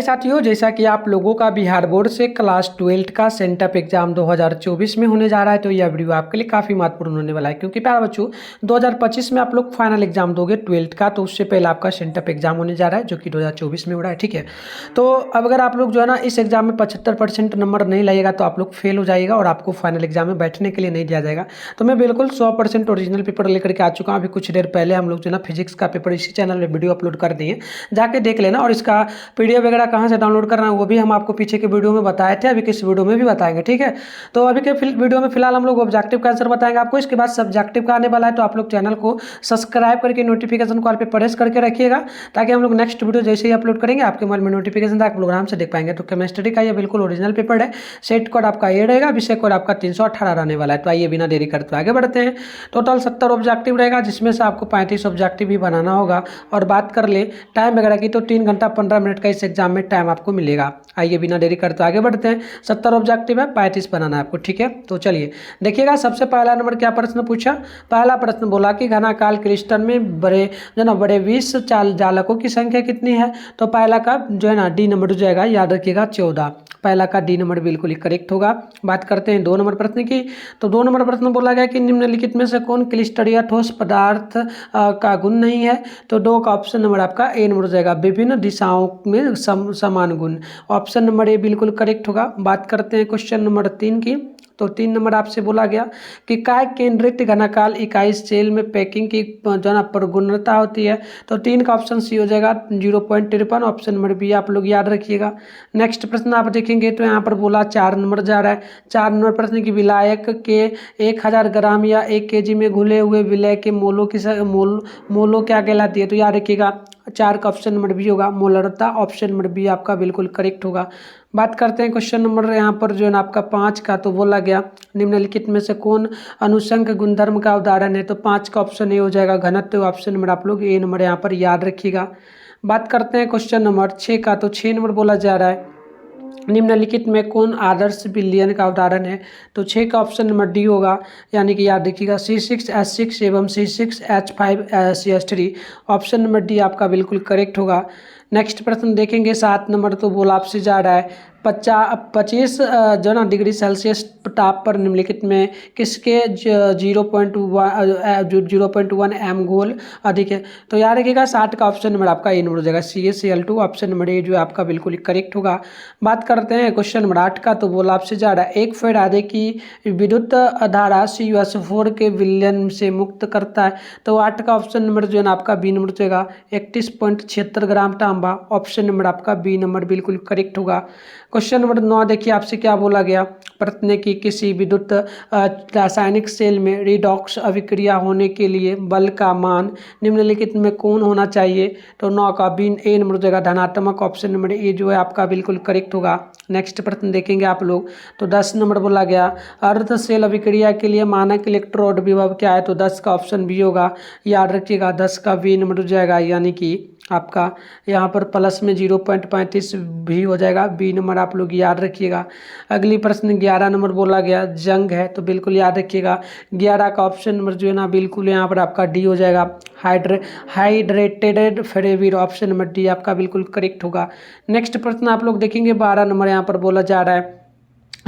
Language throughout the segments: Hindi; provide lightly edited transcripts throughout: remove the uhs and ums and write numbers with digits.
साथियों, जैसा कि आप लोगों का बिहार बोर्ड से क्लास 12 का सेंटअप एग्जाम 2024 में होने जा रहा है, तो यह वीडियो आपके लिए काफ़ी महत्वपूर्ण होने वाला है। क्योंकि प्यारे बच्चों, 2025 में आप लोग फाइनल एग्जाम दोगे 12th का, तो उससे पहले आपका सेंटअप एग्जाम होने जा रहा है जो कि 2024 में हो रहा है। ठीक है, तो अब अगर आप लोग जो है ना इस एग्जाम में 75% नंबर नहीं लाइएगा तो आप लोग फेल हो जाएगा और आपको फाइनल एग्जाम में बैठने के लिए नहीं दिया जाएगा। तो मैं बिल्कुल 100% ओरिजिनल पेपर लेकर के आ चुका हूँ। अभी कुछ देर पहले हम लोग जो है ना फिजिक्स का पेपर इसी चैनल में वीडियो अपलोड कर दिए, जाके देख लेना। और इसका पीडीएफ वगैरह कहाँ से डाउनलोड करना है वो भी हम आपको पीछे के वीडियो में बताए थे, अभी किस वीडियो में भी बताएंगे। ठीक है, तो अभी के वीडियो में फिलहाल हम लोग ऑब्जेक्टिव का आंसर बताएंगे आपको, इसके बाद सब्जेक्टिव का आने वाला है। तो आप लोग चैनल को सब्सक्राइब करके नोटिफिकेशन कॉल पे प्रेस करके रखिएगा, ताकि हम लोग नेक्स्ट वीडियो जैसे ही अपलोड करेंगे आपके मोबाइल में नोटिफिकेशन आप लोग आराम से देख पाएंगे। तो केमिस्ट्री का ये बिल्कुल ओरिजिनल पेपर है, सेट कोड आपका ये रहेगा, विषय कोड आपका 318 रहने वाला है। तो आइए बिना देरी करते आगे बढ़ते हैं। टोटल 70 ऑब्जेक्टिव रहेगा, जिसमें से आपको 35 ऑब्जेक्टिव भी बनाना होगा। और बात कर ले टाइम वगैरह की, तो 3 घंटा 15 मिनट का इस एग्जाम में टाइम आपको मिलेगा। आइए बिना देरी करते आगे बढ़ते हैं। 70 ऑब्जेक्टिव है, 35 बनाना है आपको। ठीक है, तो चलिए देखिएगा। सबसे पहला नंबर क्या प्रश्न पूछा, पहला प्रश्न बोला कि घनाकाल क्रिस्टल में बड़े जो ना बड़े 20 जालकों की संख्या कितनी है। तो पहला का जो है ना डी नंबर हो जाएगा, याद रखिएगा 14। पहला का डी नंबर बिल्कुल ही करेक्ट होगा। बात करते हैं 2 नंबर प्रश्न की। तो 2 नंबर प्रश्न बोला गया कि निम्नलिखित में से कौन क्लिस्टर या ठोस पदार्थ का गुण नहीं है। तो 2 का ऑप्शन नंबर आपका ए नंबर हो जाएगा, विभिन्न दिशाओं में समान गुण। ऑप्शन नंबर ए बिल्कुल करेक्ट होगा। बात करते हैं क्वेश्चन नंबर 3 की। तो 3 नंबर आपसे बोला गया कि काय केंद्रित घनाकाल इकाई सेल में पैकिंग की जो ना प्रगुणता होती है। तो 3 का ऑप्शन सी हो जाएगा, 0.53। ऑप्शन नंबर बी आप लोग याद रखिएगा। नेक्स्ट प्रश्न आप देखेंगे तो यहाँ पर बोला 4 नंबर जा रहा है। 4 नंबर प्रश्न की विलायक के 1000 ग्राम या 1 kg में घुले हुए विलय के मोलो क्या कहलाती है। तो याद रखिएगा 4 का ऑप्शन नंबर बी होगा, मोलरता। ऑप्शन नंबर बी आपका बिल्कुल करेक्ट होगा। बात करते हैं क्वेश्चन नंबर यहाँ पर जो है ना आपका 5 का। तो बोला गया निम्नलिखित में से कौन अनुषंग गुणधर्म का उदाहरण है। तो 5 का ऑप्शन ए हो जाएगा, घनत्व। ऑप्शन नंबर आप लोग ए नंबर यहाँ पर याद रखिएगा। बात करते हैं क्वेश्चन नंबर 6 का। तो 6 नंबर बोला जा रहा है निम्नलिखित में कौन आदर्श विलयन का उदाहरण है। तो 6 का ऑप्शन नंबर डी होगा, यानी कि याद रखिएगा C6H6 एवं C6H5CH3। ऑप्शन नंबर डी आपका बिल्कुल करेक्ट होगा। नेक्स्ट प्रश्न देखेंगे 7 नंबर। तो बोला आपसे जा रहा है 25 जो ना डिग्री सेल्सियस ताप पर निम्नलिखित में किसके 0.1 एम घोल अधिक है। तो याद रखिएगा 60 का ऑप्शन नंबर आपका ए नंबर हो जाएगा, CaCl2। ऑप्शन नंबर ए जो है आपका बिल्कुल करेक्ट होगा। बात करते हैं क्वेश्चन नंबर 8 का। तो बोला आपसे जा रहा है 1 फैराडे की विद्युत धारा CuS4 के विलयन से मुक्त करता है। तो 8 का ऑप्शन नंबर जो है ना आपका बी नंबर हो जाएगा, 31.76 ग्राम तांबा। ऑप्शन नंबर आपका बी नंबर बिल्कुल करेक्ट होगा। क्वेश्चन नंबर 9 देखिए आपसे क्या बोला गया, प्रश्न की किसी विद्युत रासायनिक सेल में रिडॉक्स अभिक्रिया होने के लिए बल का मान निम्नलिखित में कौन होना चाहिए। तो 9 का बी ए नंबर हो जाएगा, धनात्मक। ऑप्शन नंबर ए जो है आपका बिल्कुल करेक्ट होगा। नेक्स्ट प्रश्न देखेंगे आप लोग। तो 10 नंबर बोला गया अर्ध सेल अभिक्रिया के लिए मानक इलेक्ट्रोड विभव क्या है। तो 10 का ऑप्शन बी होगा, याद रखिएगा 10 का बी नंबर हो जाएगा, यानी कि आपका यहाँ पर प्लस में 0.35 भी हो जाएगा, बी नंबर आप लोग याद रखिएगा। अगली प्रश्न 11 नंबर बोला गया जंग है। तो बिल्कुल याद रखिएगा 11 का ऑप्शन नंबर जो है ना बिल्कुल यहाँ पर आपका डी हो जाएगा, हाइड्रेटेड फेरेवीर। ऑप्शन नंबर डी आपका बिल्कुल करेक्ट होगा। नेक्स्ट प्रश्न आप लोग देखेंगे 12 नंबर। यहाँ पर बोला जा रहा है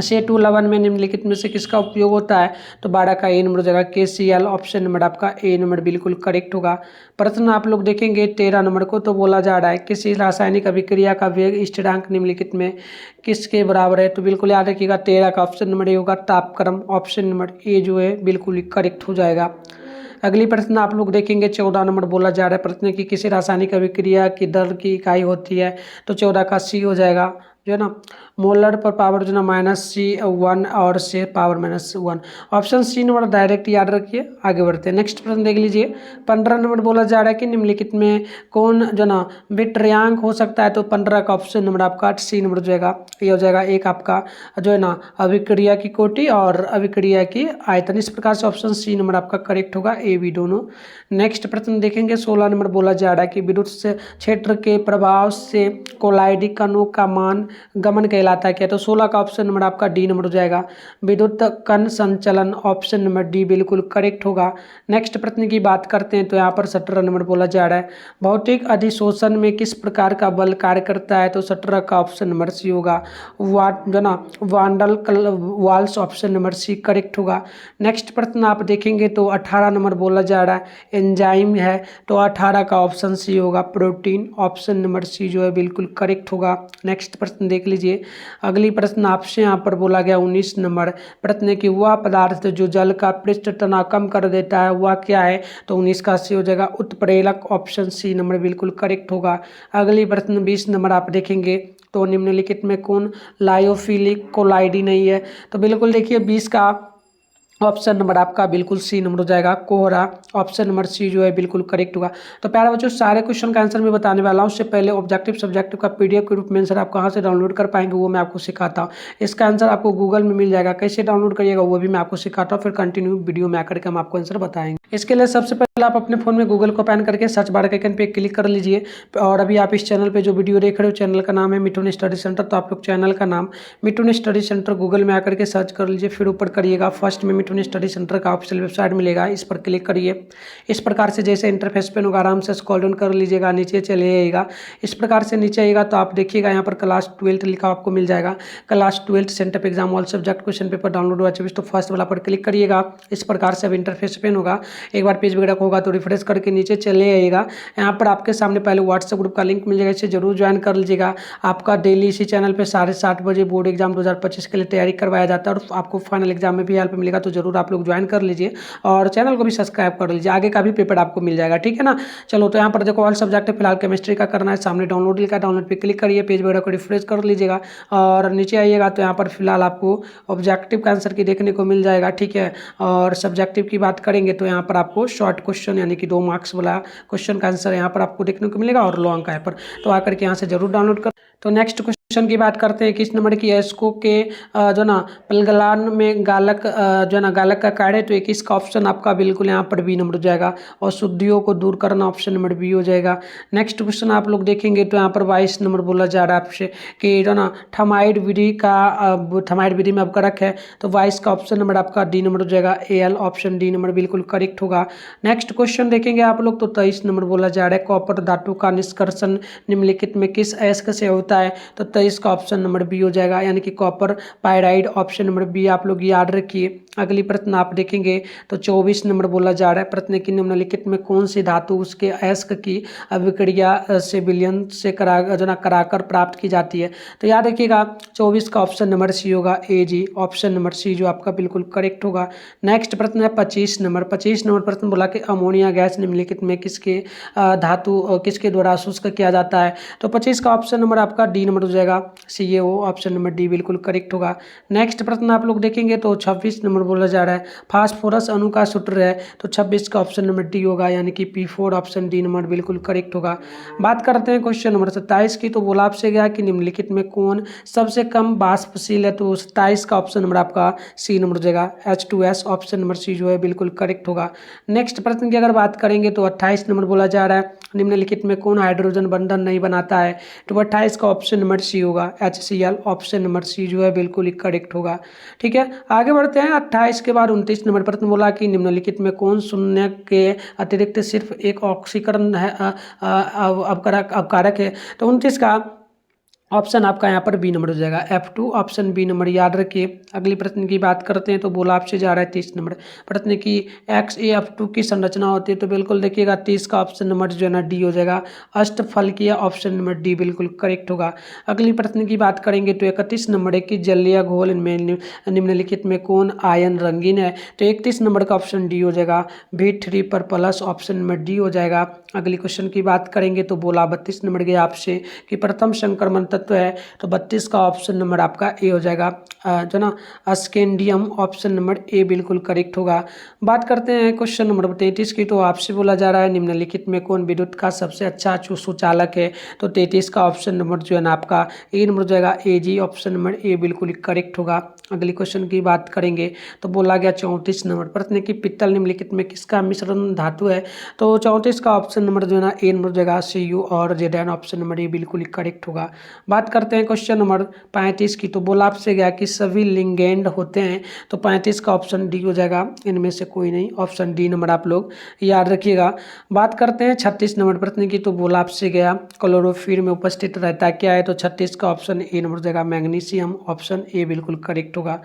C211 में निम्नलिखित में से किसका उपयोग होता है। तो 12 का ए नंबर हो जाएगा, KCl। ऑप्शन नंबर आपका ए नंबर बिल्कुल करेक्ट होगा। प्रश्न आप लोग देखेंगे 13 नंबर को। तो बोला जा रहा है किसी रासायनिक अभिक्रिया का वेग स्थिरांक निम्नलिखित में किसके बराबर है। तो बिल्कुल याद रखिएगा 13 का ऑप्शन नंबर ए होगा, तापक्रम। ऑप्शन नंबर ए जो है बिल्कुल ही करेक्ट हो जाएगा। अगली प्रश्न आप लोग देखेंगे 14 नंबर बोला जा रहा है प्रश्न की किसी रासायनिक अभिक्रिया की दर की इकाई होती है। तो 14 का सी हो जाएगा, जो है ना मोलर पर पावर जो ना -1 और से power -1। Option C number direct याद रखिए। आगे बढ़ते हैं, नेक्स्ट प्रश्न देख लीजिए। 15 नंबर बोला जा रहा है कि निम्नलिखित में कौन जो ना विट्रयांक हो सकता है। तो 15 का ऑप्शन नंबर आपका सी नंबर हो जाएगा, ये हो जाएगा एक आपका जो है ना अभिक्रिया की कोटि और अभिक्रिया की आयतन। इस प्रकार से ऑप्शन सी नंबर आपका करेक्ट होगा, ए बी दोनों। नेक्स्ट प्रश्न देखेंगे 16 नंबर बोला जा रहा है कि विद्युत क्षेत्र के प्रभाव से कोलाइडी कणों का मान गमन कहलाता है क्या? तो 16 का ऑप्शन नंबर आपका डी नंबर हो जाएगा। विद्युत कण संचलन ऑप्शन नंबर डी बिल्कुल करेक्ट होगा। नेक्स्ट प्रश्न की बात करते हैं तो यहाँ पर 17 नंबर बोला जा रहा है, भौतिक अधिशोषण में किस प्रकार का बल कार्य करता है? तो 17 का ऑप्शन नंबर सी होगा, जो ना Van der Waals option number C correct होगा। नेक्स्ट प्रश्न आप देखेंगे तो 18 नंबर बोला जा रहा है, एंजाइम है, तो 18 का ऑप्शन सी होगा, प्रोटीन ऑप्शन नंबर सी जो है बिल्कुल करेक्ट होगा। नेक्स्ट प्रश्न देख लीजिए, अगली प्रश्न आपसे यहाँ पर बोला गया 19 नंबर प्रश्न है कि वह पदार्थ जो जल का पृष्ठ तनाव कम कर देता है वह क्या है? तो 19 का सी हो जाएगा, उत्प्रेरक ऑप्शन सी नंबर बिल्कुल करेक्ट होगा। अगली प्रश्न 20 नंबर आप देखेंगे तो निम्नलिखित में कौन लायोफिलिक कोलाइडी नहीं है? तो बिल्कुल देखिए 20 का ऑप्शन नंबर आपका बिल्कुल सी नंबर हो जाएगा, कोहरा ऑप्शन नंबर सी जो है बिल्कुल करेक्ट होगा। तो प्यारे बच्चों सारे क्वेश्चन का आंसर मैं बताने वाला हूँ, उससे पहले ऑब्जेक्टिव सब्जेक्टिव का पीडीएफ के रूप में आंसर आप कहाँ से डाउनलोड कर पाएंगे वो मैं आपको सिखाता हूँ। इसका आंसर आपको गूगल में मिल जाएगा, कैसे डाउनलोड करिएगा वो भी मैं आपको सिखाता हूँ, फिर कंटिन्यू वीडियो में आकर के हम आपको आंसर बताएंगे। इसके लिए सबसे पहले आप अपने फोन में गूगल को ओपन करके सर्च बार के आइकन पे क्लिक कर लीजिए। और अभी आप इस चैनल पे जो वीडियो देख रहे हो चैनल का नाम है मिठुन स्टडी सेंटर, तो आप लोग चैनल का नाम मिठुन स्टडी सेंटर गूगल में आकर के सर्च कर लीजिए। फिर ऊपर करिएगा फर्स्ट में मिठुन स्टडी सेंटर का ऑफिशियल वेबसाइट मिलेगा, इस पर क्लिक करिए। इस प्रकार से जैसे इंटरफेस पे होगा आराम से स्क्रॉल डाउन कर लीजिएगा, नीचे चले आइएगा। इस प्रकार से नीचे आइएगा तो आप देखिएगा यहाँ पर क्लास 12 लिखा आपको मिल जाएगा, class 12 centre exam all subject question paper download हुआ 24, तो फर्स्ट वाला पर क्लिक करिएगा। इस प्रकार से अब इंटरफेस पे होगा, एक बार पेज वगैरह होगा तो रिफ्रेश करके नीचे चले आइएगा। यहाँ पर आपके सामने पहले व्हाट्सएप ग्रुप का लिंक मिल जाएगा, इसे जरूर ज्वाइन कर लीजिएगा। आपका डेली इसी चैनल पे 7:30 बजे बोर्ड एग्जाम 2025 के लिए तैयारी करवाया जाता है और आपको फाइनल एग्जाम में भी हेल्प मिलेगा, तो जरूर आप लोग ज्वाइन कर लीजिए और चैनल को भी सब्सक्राइब कर लीजिए, आगे का भी पेपर आपको मिल जाएगा, ठीक है ना। चलो तो यहाँ पर देखो ऑल सब्जेक्ट फिलहाल केमिस्ट्री का करना है, सामने डाउनलोड लिखा है, डाउनलोड पे क्लिक करिए, पेज वगैरह को रिफ्रेश कर लीजिएगा और नीचे आइएगा तो यहाँ पर फिलहाल आपको ऑब्जेक्टिव का आंसर की देखने को मिल जाएगा, ठीक है। और सब्जेक्टिव की बात करेंगे तो यहाँ पर आपको शॉर्ट क्वेश्चन यानी कि 2 मार्क्स वाला क्वेश्चन का आंसर यहाँ पर आपको देखने को मिलेगा और लॉन्ग का है पर, तो आकर के यहाँ से जरूर डाउनलोड कर। तो नेक्स्ट क्वेश्चन की बात करते हैं, किस नंबर की एस्को के जो ना पलगलान में गालक जो ना गालक का कार्य है? तो 21 का ऑप्शन आपका बिल्कुल यहाँ पर बी नंबर हो जाएगा, और शुद्धियों को दूर करना ऑप्शन नंबर बी हो जाएगा। नेक्स्ट क्वेश्चन आप लोग देखेंगे तो यहाँ पर 22 नंबर बोला जा रहा है आपसे कि जो ना थमाइड विधि में अपकारक है, तो 22 का ऑप्शन नंबर आपका डी नंबर हो जाएगा, एल ऑप्शन डी नंबर बिल्कुल करेक्ट होगा। नेक्स्ट क्वेश्चन देखेंगे आप लोग तो 23 नंबर बोला जा रहा है, कॉपर धातु का निष्कर्षण निम्नलिखित में किस अयस्क से होता है? तो 23 का ऑप्शन नंबर बी हो जाएगा, यानी कि copper pyrite option number B आप लोग याद रखिए। अगली प्रश्न आप देखेंगे तो 24 नंबर बोला जा रहा है, प्रश्न की निम्नलिखित में कौन सी धातु उसके अयस्क की अभिक्रिया से विलयन से कराकर प्राप्त की जाती है? तो याद रखिएगा 24 का ऑप्शन नंबर सी होगा, ए जी ऑप्शन नंबर सी जो आपका बिल्कुल करेक्ट होगा। नेक्स्ट प्रश्न है 25 नंबर प्रश्न बोला कि अमोनिया गैस निम्नलिखित में किसके धातु किसके द्वारा शुष्क किया जाता है? तो 25 का ऑप्शन नंबर आपका डी नंबर हो जाएगा, CaO ऑप्शन नंबर डी बिल्कुल करेक्ट होगा। नेक्स्ट प्रश्न आप लोग देखेंगे तो 26 नंबर बोला जा रहा है, फास्फोरस अणु का सूत्र है, तो 26 का ऑप्शन नंबर डी होगा, यानी कि P4 ऑप्शन डी नंबर बिल्कुल करेक्ट होगा। बात करते हैं क्वेश्चन नंबर 27 की, तो बोला आपसे गया कि निम्नलिखित में कौन सबसे कम वाष्पशील है? तो 27 का ऑप्शन नंबर आपका सी नंबर हो जाएगा, H2S ऑप्शन नंबर सी जो है बिल्कुल करेक्ट होगा। नेक्स्ट प्रश्न की अगर बात करेंगे तो 28 नंबर बोला जा रहा है, निम्नलिखित में कौन हाइड्रोजन बंधन नहीं बनाता है? तो 28 का ऑप्शन नंबर सी होगा, HCl ऑप्शन नंबर सी जो है बिल्कुल ही करेक्ट होगा, ठीक है। आगे बढ़ते हैं 28 के बाद 29 नंबर प्रश्न बोला कि निम्नलिखित में कौन शून्य के अतिरिक्त सिर्फ एक ऑक्सीकरण है अपकारक है? तो 29 का ऑप्शन आपका यहाँ पर बी नंबर हो जाएगा, F2 ऑप्शन बी नंबर याद रखिए। अगली प्रश्न की बात करते हैं तो बोला आपसे जा रहा है 30 नंबर प्रश्न की XaF2 की संरचना होती है, तो बिल्कुल देखिएगा 30 का ऑप्शन नंबर जो है ना डी हो जाएगा, अष्टफलकीय ऑप्शन नंबर डी बिल्कुल करेक्ट होगा। अगली प्रश्न की बात करेंगे तो 31 नंबर है कि जलीय घोल में निम्नलिखित में कौन आयन रंगीन है? तो 31 नंबर का ऑप्शन डी हो जाएगा, V3 पर प्लस ऑप्शन नंबर डी हो जाएगा। अगली क्वेश्चन की बात करेंगे तो बोला 32 नंबर गया आपसे कि प्रथम संक्रमण तत्व है, तो 32 का ऑप्शन नंबर आपका ए हो जाएगा, जो ना अस्केंडियम ऑप्शन नंबर ए बिल्कुल करेक्ट होगा। बात करते हैं क्वेश्चन नंबर 33 की, तो आपसे बोला जा रहा है निम्नलिखित में कौन विद्युत का सबसे अच्छा सुचालक है? तो 33 का ऑप्शन नंबर जो है ना आपका ए नंबर हो जाएगा, ए जी ऑप्शन नंबर ए बिल्कुल करेक्ट होगा। अगली क्वेश्चन की बात करेंगे तो बोला गया 34 नंबर प्रश्न की पित्तल निम्नलिखित में किसका मिश्रण धातु है? तो 34 का ऑप्शन नंबर जो है ना ए नंबर हो जाएगा, CU और Zn ऑप्शन नंबर ए बिल्कुल करेक्ट होगा। बात करते हैं क्वेश्चन नंबर 35 की, तो बोला आपसे गया कि सभी लिगेंड होते हैं, तो 35 का ऑप्शन डी हो जाएगा, इनमें से कोई नहीं, ऑप्शन डी नंबर आप लोग याद रखिएगा। बात करते हैं 36 नंबर प्रश्न की, तो बोला आपसे गया क्लोरोफिल में उपस्थित रहता है क्या है, तो 36 का ऑप्शन ए नंबर हो जाएगा मैग्नीशियम, ऑप्शन ए बिल्कुल करेक्ट होगा।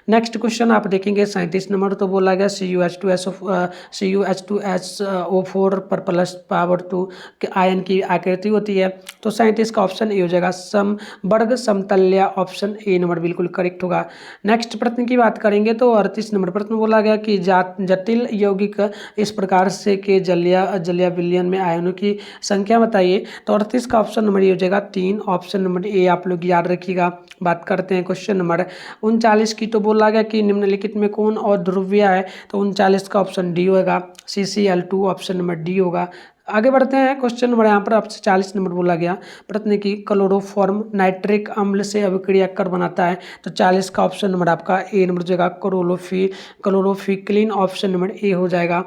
नेक्स्ट क्वेश्चन आप देखेंगे 37 नंबर, तो बोला गया CuH2SO4 पर प्लस पावर 2 के आयन की आकृति होती है, तो 37 का ऑप्शन ए हो जाएगा समवर्ग समतल्य, ऑप्शन ए नंबर बिल्कुल करेक्ट होगा। नेक्स्ट प्रश्न की बात करेंगे तो 38 नंबर प्रश्न बोला गया कि जटिल यौगिक इस प्रकार से के जलीय विलयन में आयनों की संख्या बताइए, तो 38 का ऑप्शन नंबर ए हो जाएगा 3, ऑप्शन नंबर ए आप लोग याद रखिएगा। बात करते हैं क्वेश्चन नंबर 39 की, तो बोला गया कि निम्नलिखित में कौन और ध्रुवीय है, तो 39 का ऑप्शन डी होगा, CCl2, ऑप्शन नंबर डी होगा। आगे बढ़ते हैं क्वेश्चन नंबर यहाँ पर आपसे 40 नंबर बोला गया प्रश्न की क्लोरोफॉर्म नाइट्रिक अम्ल से अभिक्रिया कर बनाता है, तो 40 का ऑप्शन नंबर आपका ए नंबर हो जाएगा क्लोरोफिक्लिन, ऑप्शन नंबर ए हो जाएगा।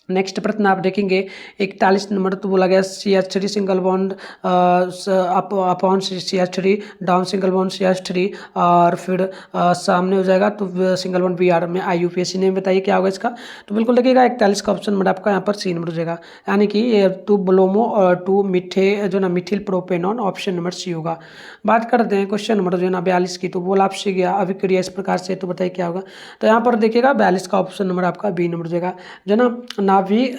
नेक्स्ट प्रश्न आप देखेंगे 41 नंबर, तो बोला गया CH3 single bond upon CH3 down single bond CH3 और फिर सामने हो जाएगा तो सिंगल बॉन्ड BR में IUPAC ने बताइए क्या होगा इसका, तो बिल्कुल देखिएगा 41 का ऑप्शन नंबर आपका यहाँ पर सी नंबर हो जाएगा, यानी कि ये 2 ब्रोमो और 2 मीठे जो ना methyl propanone, option number C होगा। बात करते हैं क्वेश्चन नंबर जो है ना 42 की, तो बोला आपसे गया अभिक्रिया इस प्रकार से, तो बताइए क्या होगा, तो यहाँ पर देखिएगा 42 का ऑप्शन नंबर आपका बी नंबर हो जाएगा, जो ना नाविक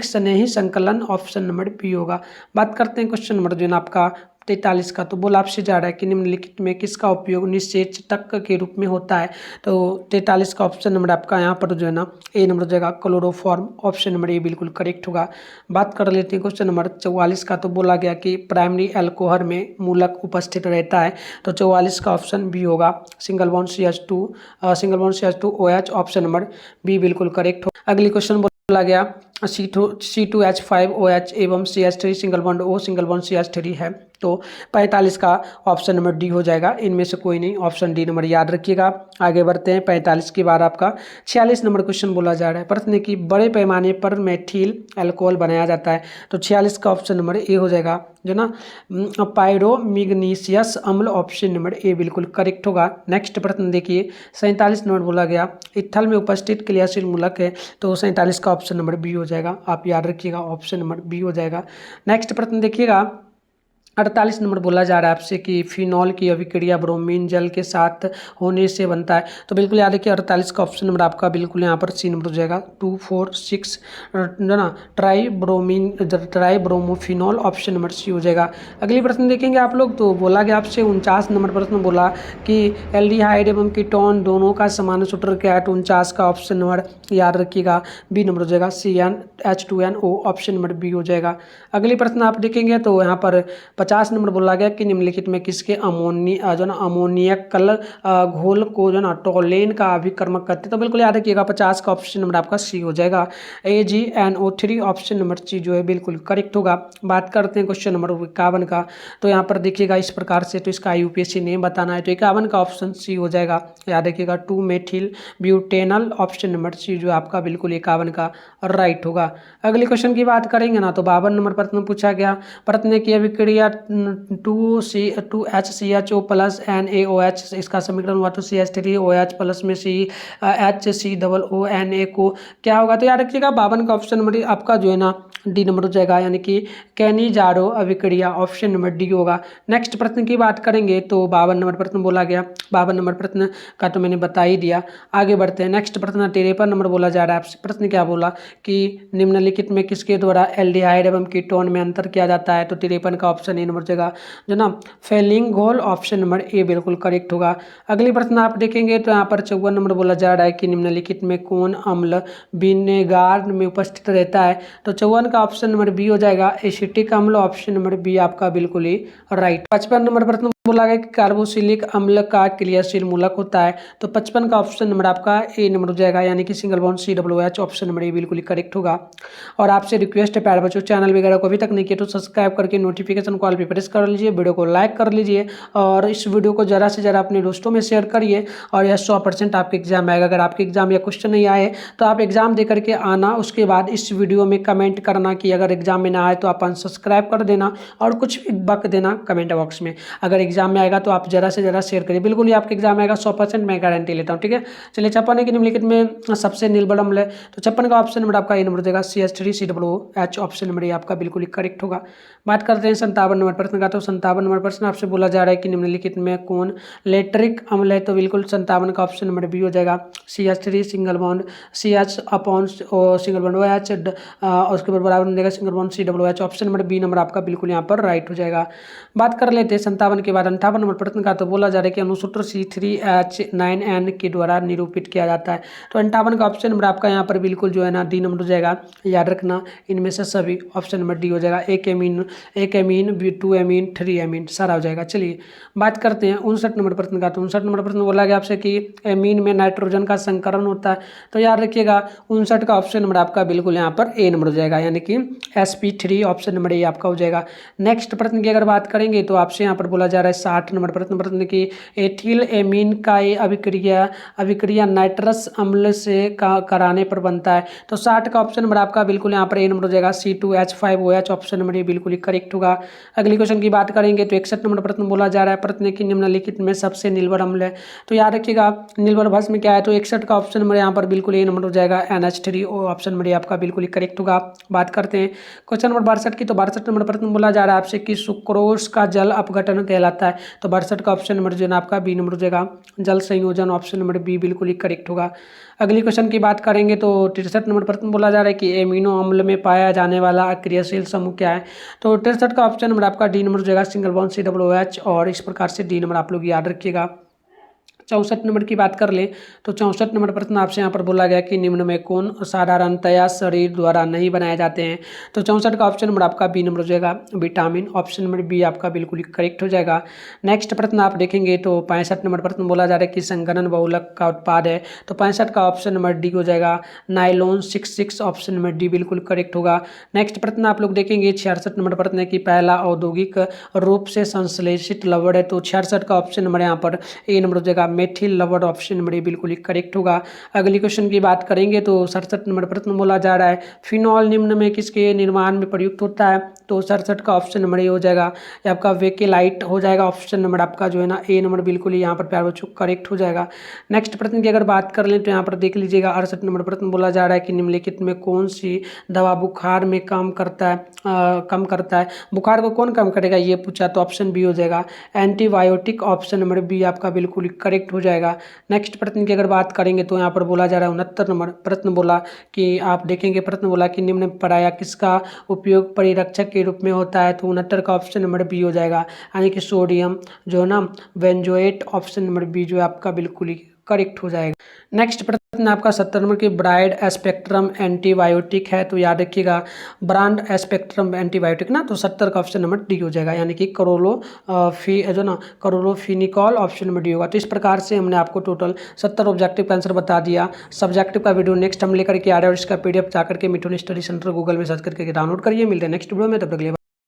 स्नेही संकलन, ऑप्शन नंबर बी होगा। बात करते हैं क्वेश्चन नंबर जो है ना आपका 43 का, तो बोला आपसे जा रहा है कि निम्नलिखित में किसका उपयोग निषेचक के रूप में होता है, तो 43 का ऑप्शन नंबर आपका यहाँ पर जो है ना ए नंबर हो जाएगा क्लोरोफॉर्म, ऑप्शन नंबर ए बिल्कुल करेक्ट होगा। बात कर लेते हैं क्वेश्चन नंबर 44 का, तो बोला गया कि प्राइमरी एल्कोहल में मूलक उपस्थित रहता है, तो 44 का ऑप्शन बी होगा single bond CH2 OH, option number B बिल्कुल करेक्ट हो। अगली क्वेश्चन बोला गया C2H5OH एवं CH3 single bond O single bond CH3 है, तो 45 का ऑप्शन नंबर डी हो जाएगा, इनमें से कोई नहीं, ऑप्शन डी नंबर याद रखिएगा। आगे बढ़ते हैं 45 के बाद आपका 46 नंबर क्वेश्चन बोला जा रहा है प्रश्न की बड़े पैमाने पर मेथिल अल्कोहल बनाया जाता है, तो 46 का ऑप्शन नंबर ए हो जाएगा, जो ना पायरोमैग्नीशियस अम्ल, ऑप्शन नंबर ए बिल्कुल करेक्ट होगा। नेक्स्ट प्रश्न देखिए 47 नंबर बोला गया इथल में उपस्थित क्रियाशील मूलक है, तो 47 का ऑप्शन नंबर बी हो जाएगा, आप याद रखिएगा, ऑप्शन नंबर बी हो जाएगा। नेक्स्ट प्रश्न देखिएगा 48 नंबर बोला जा रहा है आपसे कि फिनॉल की अभिक्रिया ब्रोमीन जल के साथ होने से बनता है, तो बिल्कुल याद रखिए 48 का ऑप्शन नंबर आपका बिल्कुल यहाँ पर सी नंबर हो जाएगा 2,4,6 जो ना tribromophenol, option number C हो जाएगा। अगली प्रश्न देखेंगे आप लोग, तो बोला गया आपसे 49 नंबर प्रश्न बोला कि एल्डिहाइड एवं कीटोन दोनों का समान सूत्र क्या है, तो 49 का ऑप्शन नंबर याद रखिएगा बी नंबर हो जाएगा CnH2nO, ऑप्शन नंबर बी हो जाएगा। अगली प्रश्न आप देखेंगे तो यहाँ पर 50 नंबर बोला गया कि निम्नलिखित में किसके अमोनियक कल घोल को जो ना टोलेन का अभिकर्मक करते हैं, तो बिल्कुल याद रखिएगा 50 का ऑप्शन नंबर आपका सी हो जाएगा, AgNO3, ऑप्शन नंबर सी जो है बिल्कुल करेक्ट होगा। बात करते हैं क्वेश्चन नंबर 51 का, तो यहाँ पर देखिएगा इस प्रकार से, तो इसका IUPAC नेम बताना है, तो 51 का ऑप्शन सी हो जाएगा, याद रखिएगा 2 methyl butanal, option number C जो आपका बिल्कुल 51 का राइट होगा। अगले क्वेश्चन की बात करेंगे ना, तो 52 नंबर प्रश्न पूछा गया प्रश्न की अभिक्रिया 2HCHO प्लस NaOH, इसका समीकरण हुआ तो CH3OH प्लस में HCOONA को क्या होगा, तो याद रखिएगा 52 का ऑप्शन नंबर आपका जो है ना डी नंबर हो जाएगा, यानी कि कैनिजारो अभिक्रिया, ऑप्शन नंबर डी होगा। नेक्स्ट प्रश्न की बात करेंगे तो 52 नंबर प्रश्न बोला गया, 52 नंबर प्रश्न का तो मैंने बता ही दिया। आगे बढ़ते हैं, नेक्स्ट प्रश्न 53 नंबर बोला जा रहा है आपसे प्रश्न क्या बोला कि निम्नलिखित में किसके द्वारा एल्डिहाइड एवं कीटोन में अंतर किया जाता है, तो 53 का ऑप्शन ए नंबर जगह जो ना फेलिंग घोल, ऑप्शन नंबर ए बिल्कुल करेक्ट होगा। अगली प्रश्न आप देखेंगे तो यहाँ पर 54 नंबर बोला जा रहा है कि निम्नलिखित में कौन अम्ल विनेगार में उपस्थित रहता है, तो 54 का ऑप्शन नंबर बी हो जाएगा एसिटिक अम्ल, ऑप्शन नंबर बी आपका बिल्कुल ही राइट। 55 नंबर प्रश्न बोला गया कि कार्बोक्सिलिक अम्ल का क्रियाशील मूलक होता है, तो 55 का ऑप्शन नंबर आपका ए नंबर हो जाएगा, यानी कि single bond COOH option number A बिल्कुल ही करेक्ट होगा। और आपसे रिक्वेस्ट है प्यारे बच्चों, चैनल वगैरह को अभी तक नहीं किया तो सब्सक्राइब करके नोटिफिकेशन कॉल पे प्रेस कर लीजिए, वीडियो को लाइक कर लीजिए और इस वीडियो को ज़्यादा से ज़्यादा अपने दोस्तों में शेयर करिए। और यह 100% आपके एग्जाम आएगा। अगर आपके एग्जाम या क्वेश्चन नहीं आए तो आप एग्जाम दे करके आना, उसके बाद इस वीडियो में कमेंट करना कि अगर एग्जाम में ना आए तो आप अनसब्सक्राइब कर देना और कुछ भी बक देना कमेंट बॉक्स में। अगर एग्जाम में आएगा तो आप ज़्यादा से ज़्यादा शेयर करिए, बिल्कुल ही आपके एग्जाम आएगा 100%, मैं गारंटी लेता हूँ। ठीक है, चलिए 56 के निम्नलिखित में सबसे नीलबड़ अम्ल है, तो 56 का ऑप्शन नंबर आपका ए नंबर देगा CH3COOH ऑप्शन नंबर ए आपका बिल्कुल ही करेक्ट होगा। बात करते हैं 57 नंबर प्रश्न का, तो 57 नंबर प्रश्न आपसे बोला जा रहा है कि निम्नलिखित में कौन लेटरिक अम्ल है, तो बिल्कुल 57 का ऑप्शन नंबर बी हो जाएगा, CH3 single bond CH upon single bond OH और उसके बाद बराबर में देगा single bond COOH option number B number आपका बिल्कुल यहाँ पर राइट हो जाएगा। बात कर लेते हैं 57 के बाद 58 नंबर प्रश्न का, तो बोला जा रहा है कि अनुसूत्र C3H9N के द्वारा निरूपित किया जाता है, तो 58 का ऑप्शन नंबर आपका यहाँ पर बिल्कुल जो है ना डी नंबर हो जाएगा। याद रखना इनमें से सभी ऑप्शन नंबर डी हो जाएगा, एक एमीन 2 एमीन 3 एमीन सारा हो जाएगा। चलिए बात करते हैं 59 नंबर प्रश्न का, तो 59 नंबर प्रश्न बोला गया आपसे कि एमीन में नाइट्रोजन का संकरण होता है, तो याद रखिएगा 59 का ऑप्शन नंबर आपका बिल्कुल यहाँ पर ए नंबर हो जाएगा, यानी कि sp3 ऑप्शन नंबर ए आपका हो जाएगा। नेक्स्ट प्रश्न की अगर बात करेंगे तो आपसे यहाँ पर बोला जा रहा है 60 नंबर प्रश्न की एथिल एमीन का ये अभिक्रिया नाइट्रस अम्ल से कराने पर बनता है, तो 60 का ऑप्शन नंबर आपका बिल्कुल यहाँ पर ए नंबर हो जाएगा, C2H5OH ऑप्शन नंबर ये बिल्कुल ही करेक्ट होगा। अगली क्वेश्चन की बात करेंगे तो 61 नंबर प्रश्न बोला जा रहा है प्रश्न की निम्नलिखित में सबसे नीलवर अम्ल है, तो याद रखिएगा नीलवर भस्म में क्या है, तो 61 का ऑप्शन नंबर यहाँ पर बिल्कुल ए नंबर हो जाएगा, NH3 ऑप्शन नंबर आपका बिल्कुल ही करेक्ट होगा। बात करते हैं क्वेश्चन नंबर 62 की, तो 62 नंबर प्रश्न बोला जा रहा है आपसे कि सुक्रोज का जल अपघटन कहलाता है, तो 62 का ऑप्शन नंबर जो है ना आपका बी नंबर हो जाएगा, जल संयोजन ऑप्शन नंबर बी बिल्कुल ही करेक्ट होगा। अगली क्वेश्चन की बात करेंगे तो 63 नंबर प्रश्न बोला जा रहा है कि एमिनो अम्ल में पाया जाने वाला अक्रियाशील समूह क्या है, तो 63 का ऑप्शन नंबर आपका डी नंबर हो जाएगा, सिंगल बॉन्ड COOH और इस प्रकार से डी नंबर आप लोग याद रखिएगा। 64 नंबर की बात कर ले तो 64 नंबर प्रश्न आपसे यहाँ पर बोला गया कि निम्न में कौन साधारणतया शरीर द्वारा नहीं बनाए जाते हैं, तो 64 का ऑप्शन नंबर आपका बी नंबर हो जाएगा, विटामिन ऑप्शन नंबर बी आपका बिल्कुल करेक्ट हो जाएगा। नेक्स्ट प्रश्न आप देखेंगे तो 65 नंबर प्रश्न बोला जा रहा है कि संगणन बहुलक का उत्पाद है, तो 65 का ऑप्शन नंबर डी हो जाएगा, नाइलॉन 66 ऑप्शन नंबर डी बिल्कुल करेक्ट होगा। नेक्स्ट प्रश्न आप लोग देखेंगे 66 नंबर प्रश्न है कि पहला औद्योगिक रूप से संश्लेषित लवण है, तो 66 का ऑप्शन नंबर यहाँ पर ए नंबर हो जाएगा, मेथिल लवण ऑप्शन नंबर ए बिल्कुल ही करेक्ट होगा। अगली क्वेश्चन की बात करेंगे तो 67 नंबर प्रश्न बोला जा रहा है फिनॉल निम्न में किसके निर्माण में प्रयुक्त होता है, तो 67 का ऑप्शन नंबर ए हो जाएगा, ये आपका वेकेलाइट हो जाएगा, ऑप्शन नंबर आपका जो है ना ए नंबर बिल्कुल ही यहाँ पर प्यारे बच्चों करेक्ट हो जाएगा। नेक्स्ट प्रश्न की अगर बात कर लें तो यहाँ पर देख लीजिएगा 68 नंबर प्रश्न बोला जा रहा है कि निम्नलिखित में कौन सी दवा बुखार में कम करता है, बुखार को कौन कम करेगा ये पूछा, तो ऑप्शन बी हो जाएगा, एंटीबायोटिक ऑप्शन नंबर बी आपका बिल्कुल करेक्ट हो जाएगा। नेक्स्ट प्रश्न की अगर बात करेंगे तो यहाँ पर बोला जा रहा है 69 नंबर प्रश्न बोला कि आप देखेंगे प्रश्न बोला कि निम्न पराया किसका उपयोग परिरक्षक के रूप में होता है, तो 69 का ऑप्शन नंबर बी हो जाएगा, यानी कि सोडियम जो है ना बेंजोएट ऑप्शन नंबर बी जो है आपका बिल्कुल ही करेक्ट हो जाएगा। नेक्स्ट प्रश्न आपका 70 नंबर की ब्रांड स्पेक्ट्रम एंटीबायोटिक है, तो याद रखिएगा ब्रांड स्पेक्ट्रम एंटीबायोटिक ना, तो 70 का ऑप्शन नंबर डी हो जाएगा, यानी कि क्लोरोफिनिकॉल ऑप्शन नंबर डी होगा। तो इस प्रकार से हमने आपको टोटल 70 ऑब्जेक्टिव का आंसर बता दिया। सब्जेक्टिव का वीडियो नेक्स्ट हम लेकर के आ रहे हैं और इसका PDF जाकर के मिथुन स्टडी सेंटर गूगल में सर्च करके डाउनलोड करिए। मिलते हैं नेक्स्ट वीडियो में, तब तक के लिए।